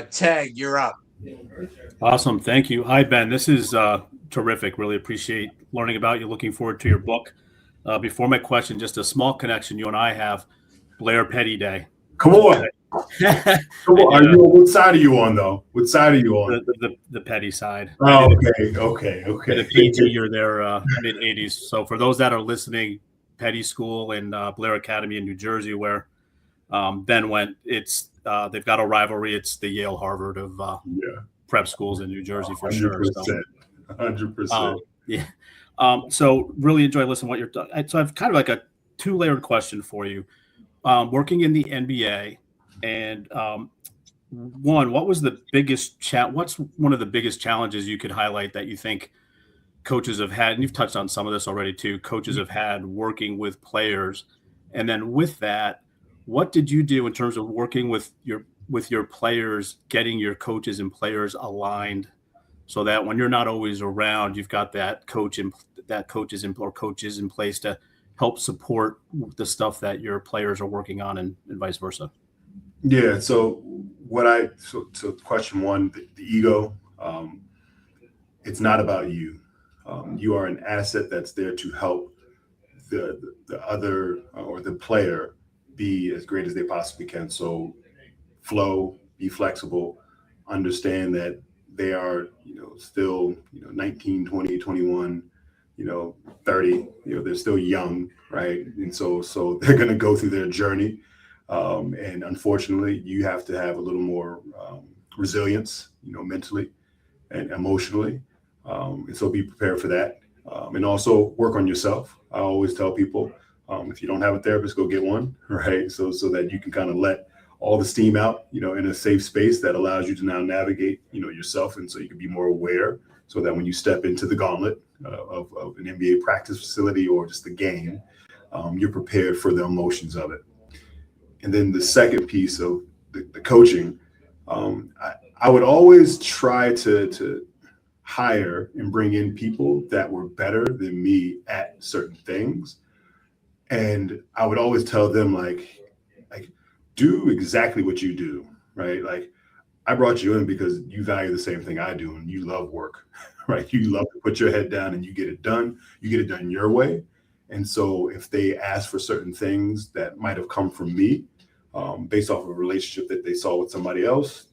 Teg, you're up. Awesome. Thank you. Hi, Ben. This is terrific. Really appreciate learning about you. Looking forward to your book. Before my question, just a small connection you and I have. Blair Petty Day. Come on. I Come on. Are did, you, what side are you on, though? What side are you on? the Petty side. Oh, okay. Did a PT year there, mid 80s. So for those that are listening, Petty School and Blair Academy in New Jersey, where Ben went, it's they've got a rivalry. It's the Yale Harvard of prep schools in New Jersey for 100%, sure. So, 100%. Yeah. So really enjoy listening to what you're talking. So I've kind of like a two-layered question for you. Working in the NBA, and one, what was the biggest what's one of the biggest challenges you could highlight that you think coaches have had? And you've touched on some of this already too. Coaches have had working with players, and then with that, what did you do in terms of working with your players, getting your coaches and players aligned, so that when you're not always around, you've got that coaches in place to help support the stuff that your players are working on, and vice versa. Yeah. So so question one, the ego, it's not about you. You are an asset that's there to help the other or the player be as great as they possibly can. So flow, be flexible, understand that they are, still, 19, 20, 21, 30, they're still young, right? And so they're going to go through their journey. And unfortunately, you have to have a little more resilience, mentally and emotionally. And so be prepared for that. And also work on yourself. I always tell people, if you don't have a therapist, go get one, right? So that you can kind of let all the steam out, in a safe space that allows you to now navigate, yourself. And so you can be more aware, so that when you step into the gauntlet of an NBA practice facility or just the game, you're prepared for the emotions of it. And then the second piece of the coaching, I would always try to hire and bring in people that were better than me at certain things. And I would always tell them, like do exactly what you do, right? Like, I brought you in because you value the same thing I do, and you love work, right? You love to put your head down and you get it done. You get it done your way. And so if they ask for certain things that might have come from me, based off of a relationship that they saw with somebody else,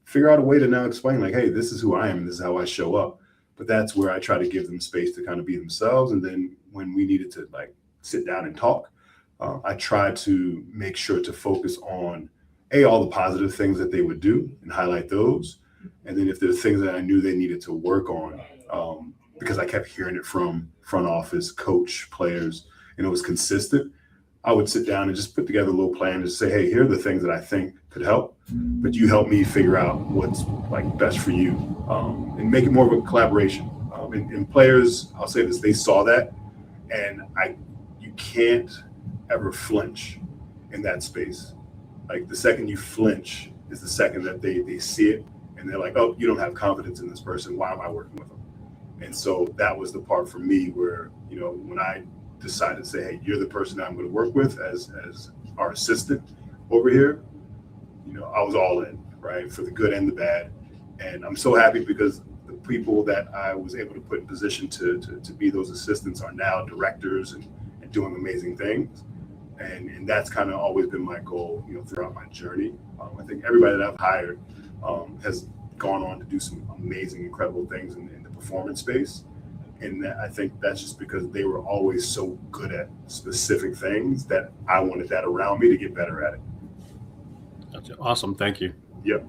figure out a way to now explain, like, hey, this is who I am and this is how I show up. But that's where I try to give them space to kind of be themselves. And then when we needed to sit down and talk, I tried to make sure to focus on all the positive things that they would do and highlight those. And then if there's things that I knew they needed to work on, because I kept hearing it from front office, coach, players, and it was consistent, I would sit down and just put together a little plan to say, hey, here are the things that I think could help, but you help me figure out what's best for you, and make it more of a collaboration. And players, I'll say this, they saw that, and you can't ever flinch in that space. Like, the second you flinch is the second that they see it and they're like, oh, you don't have confidence in this person. Why am I working with them? And so that was the part for me where, when I decided to say, hey, you're the person that I'm going to work with as our assistant over here, I was all in, right? For the good and the bad. And I'm so happy because the people that I was able to put in position to be those assistants are now directors and doing amazing things. And that's kind of always been my goal, throughout my journey. I think everybody that I've hired has gone on to do some amazing, incredible things in the performance space. And I think that's just because they were always so good at specific things that I wanted that around me to get better at it. Gotcha. Awesome. Thank you. Yep.